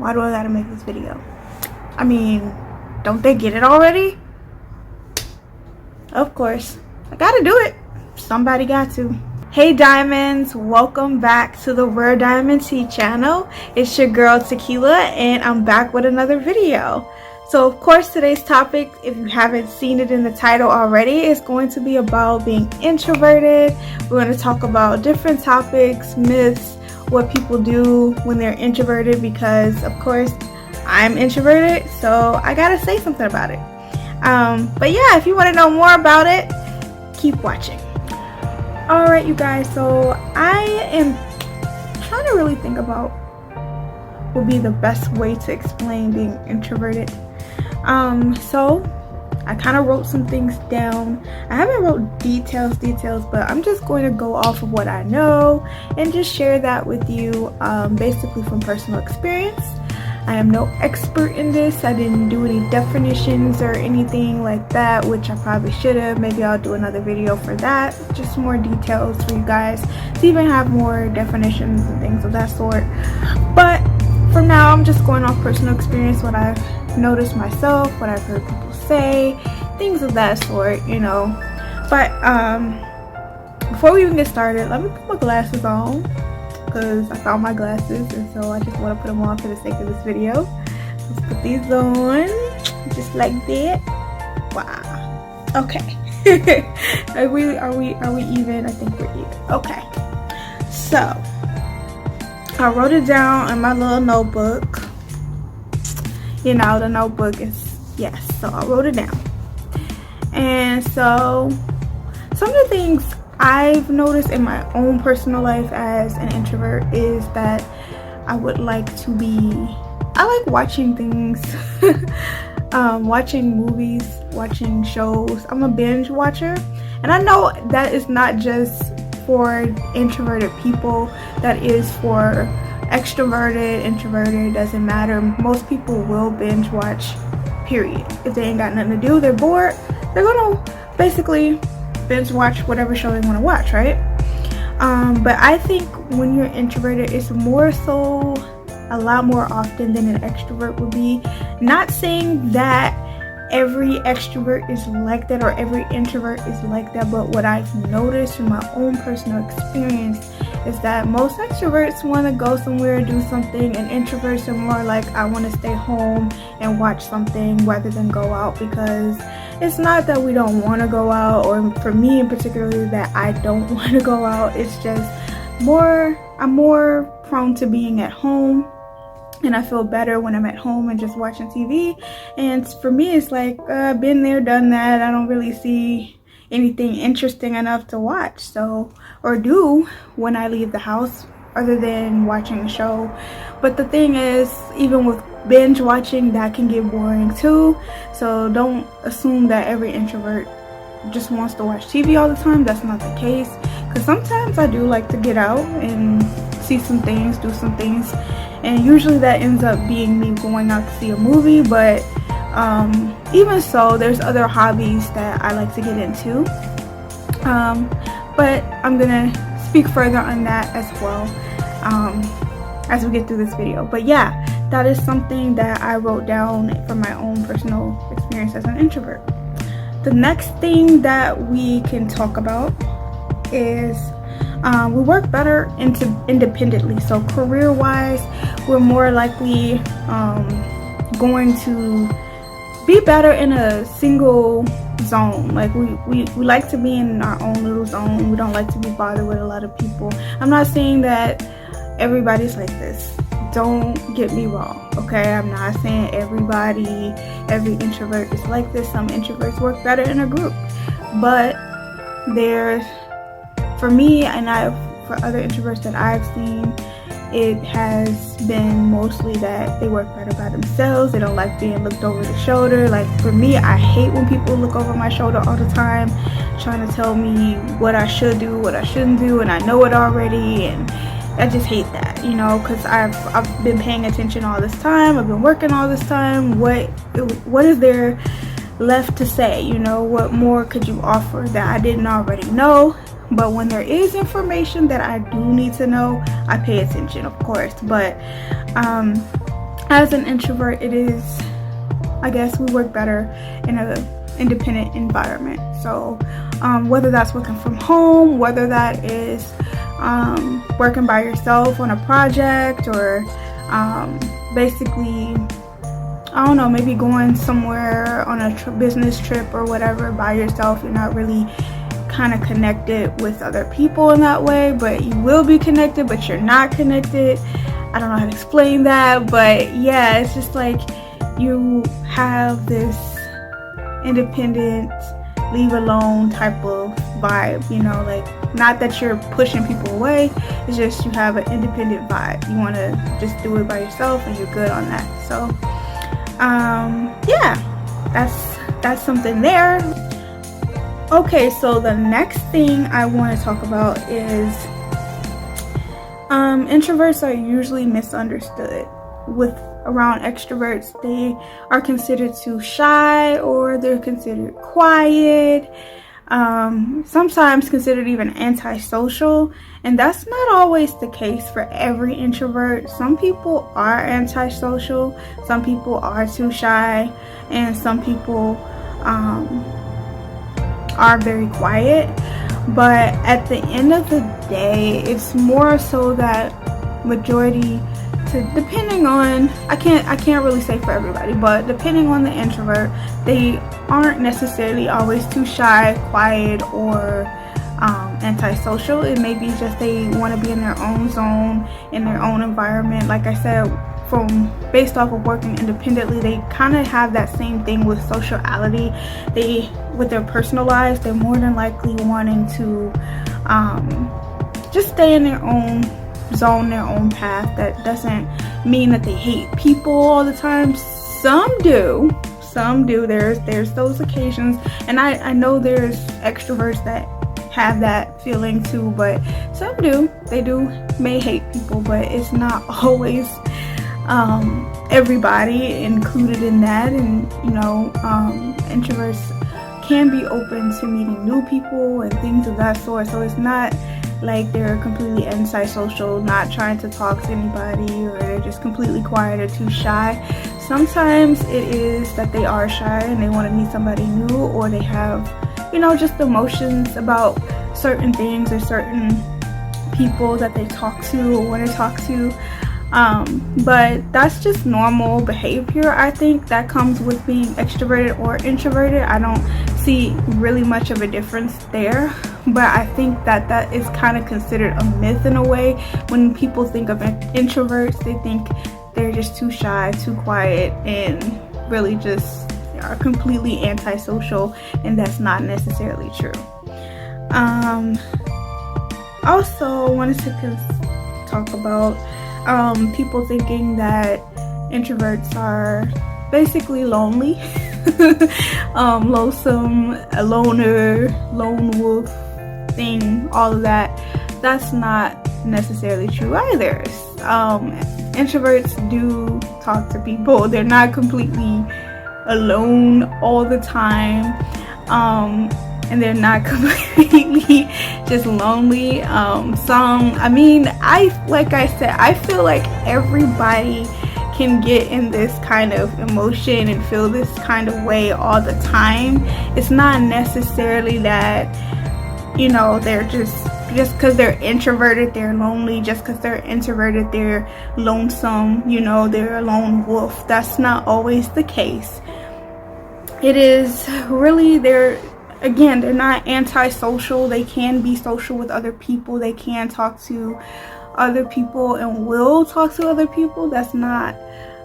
Why do I gotta make this video? I mean, don't they get it already? Of course, I gotta do it. Somebody got to. Hey diamonds, welcome back to the Rare Diamond Tea channel. It's your girl Tequila and I'm back with another video. So of course today's topic, if you haven't seen it in the title already, is going to be about being introverted. We're going to talk about different topics, myths, what people do when they're introverted, because of course I'm introverted, so I gotta say something about it. But yeah, if you want to know more about it, keep watching. Alright you guys, so I am trying to really think about what would be the best way to explain being introverted. So I kind of wrote some things down. I haven't wrote details, but I'm just going to go off of what I know and just share that with you, basically from personal experience. I am no expert in this. I didn't do any definitions or anything like that, which I probably should have. Maybe I'll do another video for that. Just more details for you guys to even have more definitions and things of that sort. But for now, I'm just going off personal experience, what I've noticed myself, what I've heard people say, things of that sort, you know. But before we even get started, let me put my glasses on, because I found my glasses and so I just want to put them on for the sake of this video. Let's put these on just like that. Wow. Okay. are we even? I think we're even. Okay. So I wrote it down in my little notebook. You know, the notebook is, yes, so I wrote it down. And so some of the things I've noticed in my own personal life as an introvert is that I would like to be, I like watching things, watching movies, watching shows. I'm a binge watcher, and I know that is not just for introverted people, that is for extroverted, introverted, doesn't matter. Most people will binge watch, period. If they ain't got nothing to do, they're bored, they're gonna basically binge watch whatever show they want to watch, right? But I think when you're introverted, it's more so a lot more often than an extrovert would be. Not saying that every extrovert is like that or every introvert is like that, but what I've noticed from my own personal experience is that most extroverts want to go somewhere, do something, and introverts are more like, I want to stay home and watch something rather than go out. Because it's not that we don't want to go out, or for me in particular that I don't want to go out. It's just I'm more prone to being at home, and I feel better when I'm at home and just watching TV. And for me, it's like, been there, done that. I don't really see anything interesting enough to watch, so, or do when I leave the house, other than watching a show. But the thing is, even with binge watching, that can get boring too. So don't assume that every introvert just wants to watch TV all the time. That's not the case, because sometimes I do like to get out and see some things, do some things, and usually that ends up being me going out to see a movie. But even so, there's other hobbies that I like to get into, but I'm gonna speak further on that as well as we get through this video. But yeah, that is something that I wrote down from my own personal experience as an introvert. The next thing that we can talk about is we work better independently. So career wise, we're more likely going to be better in a single zone. Like we like to be in our own little zone. We don't like to be bothered with a lot of people. I'm not saying that everybody's like this, don't get me wrong, okay? I'm not saying every introvert is like this. Some introverts work better in a group, but there's, for me and for other introverts that I've seen, it has been mostly that they work better by themselves. They don't like being looked over the shoulder. Like for me, I hate when people look over my shoulder all the time, trying to tell me what I should do, what I shouldn't do, and I know it already. And I just hate that, you know, because I've been paying attention all this time. I've been working all this time. What is there left to say? You know, what more could you offer that I didn't already know? But when there is information that I do need to know, I pay attention, of course. But as an introvert, it is, I guess, we work better in an independent environment. So whether that's working from home, whether that is working by yourself on a project, or basically, I don't know, maybe going somewhere on a business trip or whatever by yourself. You're not really kind of connected with other people in that way, but you will be connected, but you're not connected. I don't know how to explain that, but yeah, it's just like you have this independent, leave alone type of vibe, you know, like, not that you're pushing people away, it's just you have an independent vibe. You want to just do it by yourself and you're good on that. So yeah, that's something there. Okay, so the next thing I want to talk about is introverts are usually misunderstood. With around extroverts, they are considered too shy, or they're considered quiet, sometimes considered even antisocial, and that's not always the case for every introvert. Some people are antisocial, some people are too shy, and some people are very quiet. But at the end of the day, it's more so that majority, depending on, I can't really say for everybody, but depending on the introvert, they aren't necessarily always too shy, quiet, or antisocial. It may be just they want to be in their own zone, in their own environment. Like I said, based off of working independently, they kind of have that same thing with sociality. With their personal lives, they're more than likely wanting to just stay in their own zone, their own path. That doesn't mean that they hate people all the time. Some do. There's those occasions, and I know there's extroverts that have that feeling too, but some do. They may hate people, but it's not always everybody included in that. And you know, introverts can be open to meeting new people and things of that sort. So it's not like they're completely antisocial, not trying to talk to anybody, or they're just completely quiet or too shy. Sometimes it is that they are shy and they want to meet somebody new, or they have, you know, just emotions about certain things or certain people that they talk to or want to talk to. But that's just normal behavior. I think that comes with being extroverted or introverted. I don't see really much of a difference there, but I think that is kind of considered a myth in a way. When people think of introverts, they think they're just too shy, too quiet, and really just are completely antisocial, and that's not necessarily true. Also, I wanted to talk about people thinking that introverts are basically lonely, lonesome, a loner, lone wolf thing, all of that. That's not necessarily true either. Introverts do talk to people. They're not completely alone all the time, and they're not completely just lonely. Like I said, I feel like everybody can get in this kind of emotion and feel this kind of way all the time. It's not necessarily that, you know, they're just because they're introverted, they're lonely. Just because they're introverted, they're lonesome, you know, they're a lone wolf. That's not always the case. It is really, they're not antisocial. They can be social with other people. They can talk to other people and will talk to other people. That's not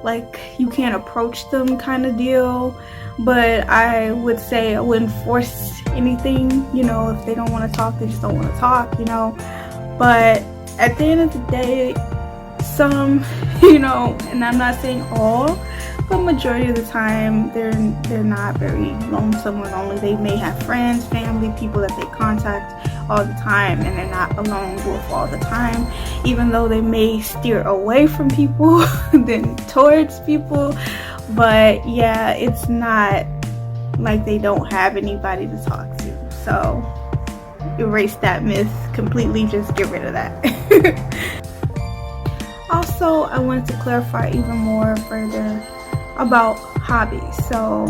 like you can't approach them kind of deal. But I would say I wouldn't force anything, you know. If they don't want to talk, they just don't want to talk, you know. But at the end of the day, some, you know, and I'm not saying all, but majority of the time they're not very lonesome or lonely. They may have friends, family, people that they contact all the time, and they're not a lone wolf all the time, even though they may steer away from people than towards people. But yeah, it's not like they don't have anybody to talk to. So erase that myth completely, just get rid of that. Also, also I wanted to clarify even more further about hobbies. So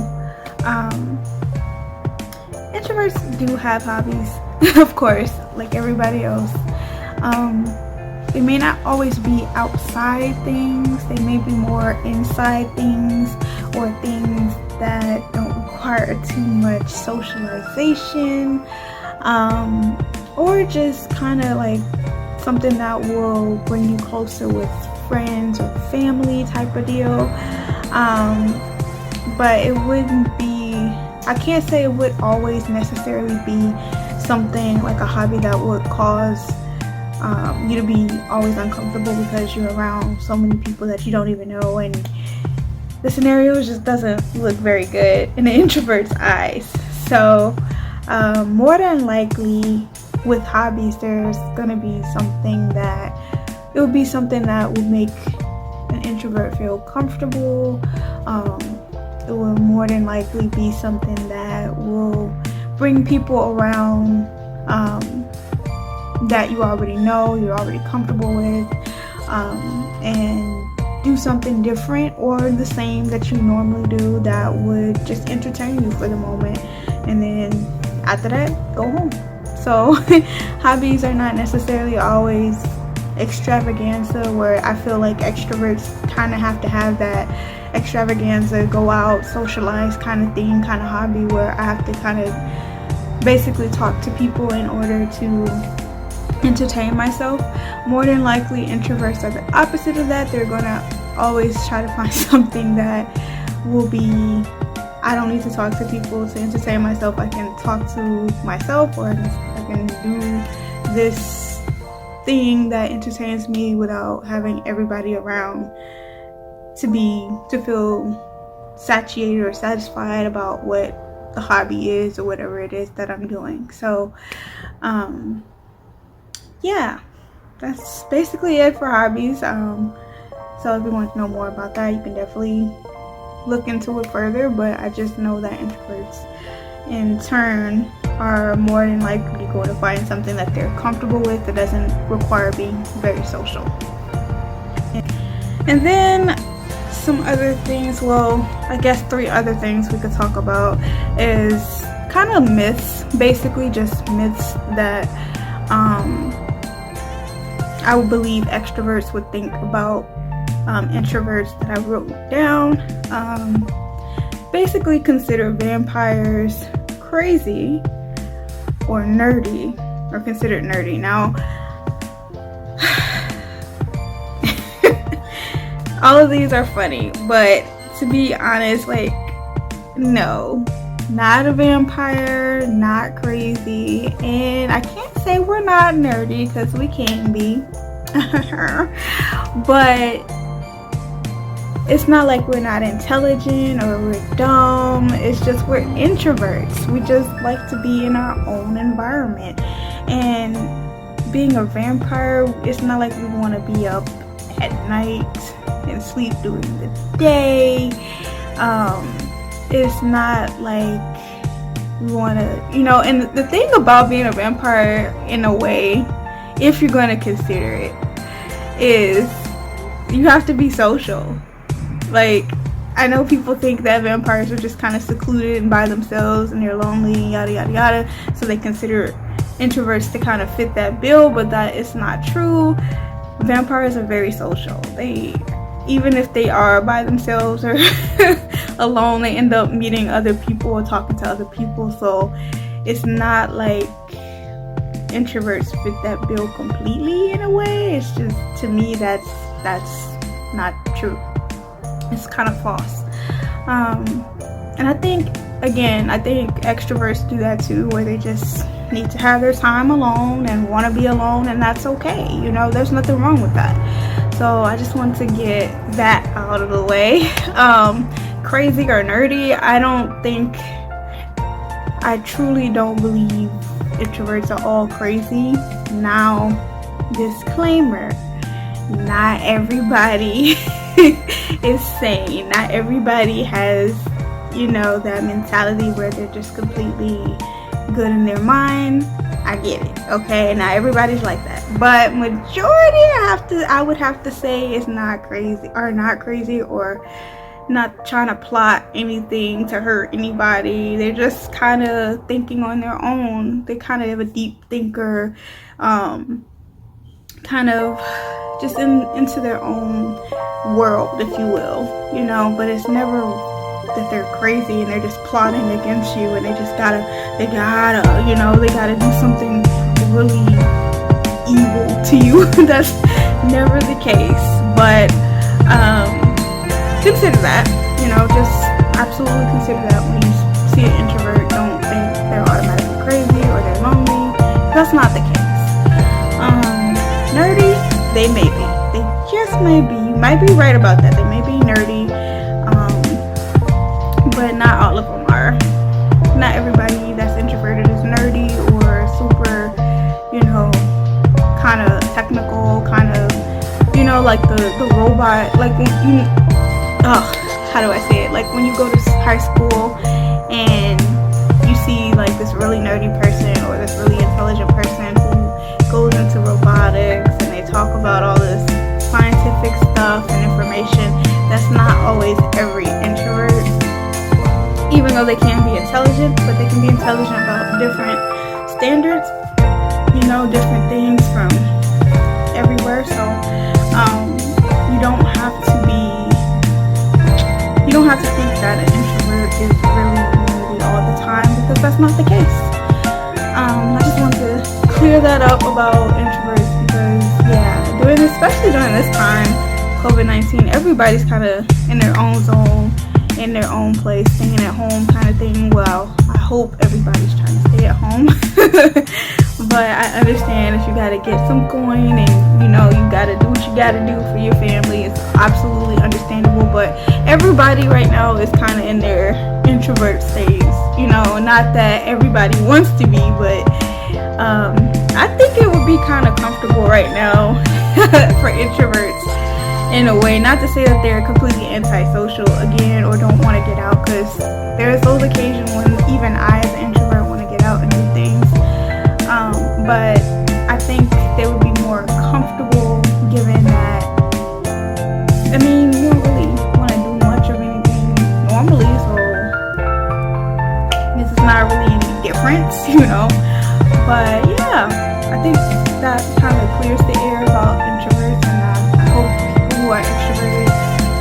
introverts do have hobbies, of course, like everybody else. They may not always be outside things. They may be more inside things, or things that don't require too much socialization, or just kind of like something that will bring you closer with friends or family type of deal. But it wouldn't be, I can't say it would always necessarily be something like a hobby that would cause you to be always uncomfortable because you're around so many people that you don't even know, and the scenario just doesn't look very good in an introvert's eyes. So more than likely with hobbies, there's gonna be something that it will be something that will make an introvert feel comfortable. It will more than likely be something that will bring people around that you already know, you're already comfortable with, and do something different or the same that you normally do that would just entertain you for the moment, and then after that, go home. So hobbies are not necessarily always extravaganza, where I feel like extroverts kind of have to have that extravaganza, go out, socialize kind of thing, kind of hobby, where I have to kind of basically talk to people in order to entertain myself. More than likely introverts are the opposite of that. They're gonna always try to find something that will be, I don't need to talk to people to entertain myself. I can talk to myself, or I can do this thing that entertains me without having everybody around to feel satiated or satisfied about what the hobby is or whatever it is that I'm doing. So yeah, that's basically it for hobbies. So if you want to know more about that, you can definitely look into it further, but I just know that introverts in turn are more than likely going to find something that they're comfortable with that doesn't require being very social. And then some other things, well, I guess 3 other things we could talk about is kind of myths, basically just myths that I would believe extroverts would think about introverts that I wrote down. Basically consider vampires crazy or nerdy, or considered nerdy. Now all of these are funny, but to be honest, like, no, not a vampire, not crazy, and I can't say we're not nerdy because we can be. But it's not like we're not intelligent or we're dumb. It's just we're introverts. We just like to be in our own environment. And being a vampire, it's not like we want to be up at night and sleep during the day. It's not like we want to, you know, and the thing about being a vampire, in a way, if you're going to consider it, is you have to be social. Like, I know people think that vampires are just kind of secluded and by themselves and they're lonely, yada yada yada, so they consider introverts to kind of fit that bill, but that is not true. Vampires are very social. They, even if they are by themselves or alone, they end up meeting other people or talking to other people. So it's not like introverts fit that bill completely in a way. It's just, to me, that's not true. It's kind of false. And I think extroverts do that too, where they just need to have their time alone and want to be alone, and that's okay. You know, there's nothing wrong with that. So I just want to get that out of the way. Crazy or nerdy, I truly don't believe introverts are all crazy. Now, disclaimer, not everybody is sane. Not everybody has, you know, that mentality where they're just completely good in their mind. I get it, okay? Not everybody's like that, but majority I would have to say is not crazy, or not trying to plot anything to hurt anybody. They're just kind of thinking on their own. They're kind of a deep thinker, kind of just into their own world, if you will, you know. But it's never that they're crazy and they're just plotting against you, and they gotta do something really evil to you. That's never the case. But consider that, you know, just absolutely consider that when you see an introvert. Don't think they're automatically crazy or they're lonely. That's not the case. Nerdy, they may be. They just may be. You might be right about that. They may be nerdy, but not all of them are. Not everybody that's introverted is nerdy or super, you know, kind of technical, kind of, you know, like the robot, like when you, how do I say it? Like when you go to high school and you see like this really nerdy person or this really intelligent person who goes into robotics and they talk about all this scientific stuff and information. That's not always every introvert. Even though they can be intelligent, but they can be intelligent about different standards, you know, different things from everywhere. So you don't have to think that an introvert is really all the time, because that's not the case. I just want to clear that up about introverts, because especially during this time, COVID-19, everybody's kind of in their own zone, in their own place, staying at home kind of thing. Well, I hope everybody's trying to stay at home. But I understand if you got to get some coin and, you know, you got to do what you got to do for your family. It's absolutely understandable. But everybody right now is kind of in their introvert stage. You know, not that everybody wants to be, but I think it would be kind of comfortable right now for introverts. In a way, not to say that they're completely antisocial again or don't want to get out, because there's those occasions when even I as an introvert want to get out and do things, but I think they would be more comfortable, given that, I mean, you don't really want to do much of anything normally, so this is not really any difference, you know. But yeah, I think that kind of clears the air about introverts, and I hope who are extroverted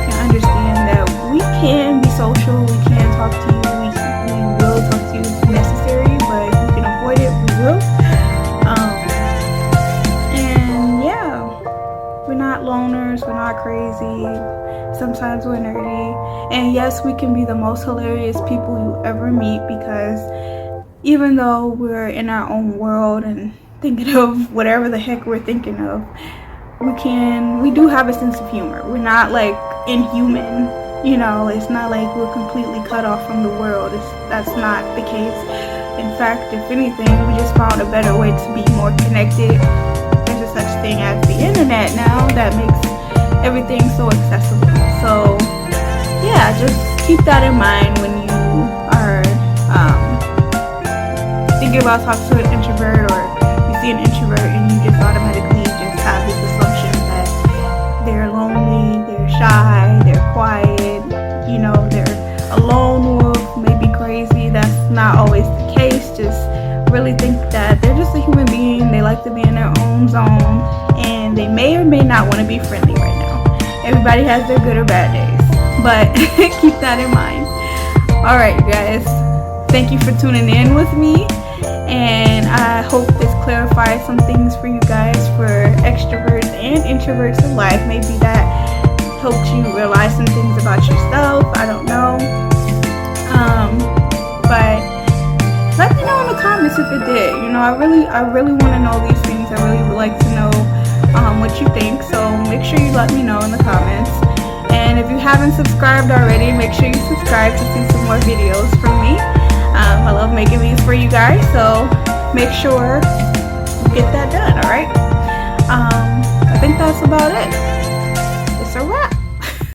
can understand that we can be social, we can talk to you, we will talk to you if necessary, but if we can avoid it, we will. And yeah, we're not loners, we're not crazy, sometimes we're nerdy, and yes, we can be the most hilarious people you ever meet, because even though we're in our own world and thinking of whatever the heck we're thinking of, we do have a sense of humor. We're not like inhuman, you know. It's not like we're completely cut off from the world. That's not the case. In fact, if anything, we just found a better way to be more connected. There's a such thing as the internet now that makes everything so accessible. So yeah, just keep that in mind when you are thinking about talking to an introvert, or you see an introvert and you just automatically just have this assumption that they're lonely, they're shy, they're quiet, you know, they're a lone wolf, maybe crazy. That's not always the case. Just really think that they're just a human being. They like to be in their own zone, and they may or may not want to be friendly right now. Everybody has their good or bad days, but keep that in mind. All right, you guys, thank you for tuning in with me, and I hope this clarifies some things for you guys, for extroverts and introverts in life. Maybe that helped you realize some things about yourself. I don't know, but let me know in the comments if it did. You know, I really want to know these things. I really would like to know what you think, so make sure you let me know in the comments. And if you haven't subscribed already, make sure you subscribe to see some more videos from me. I love making these for you guys, so make sure you get that done. All right, I think that's about it.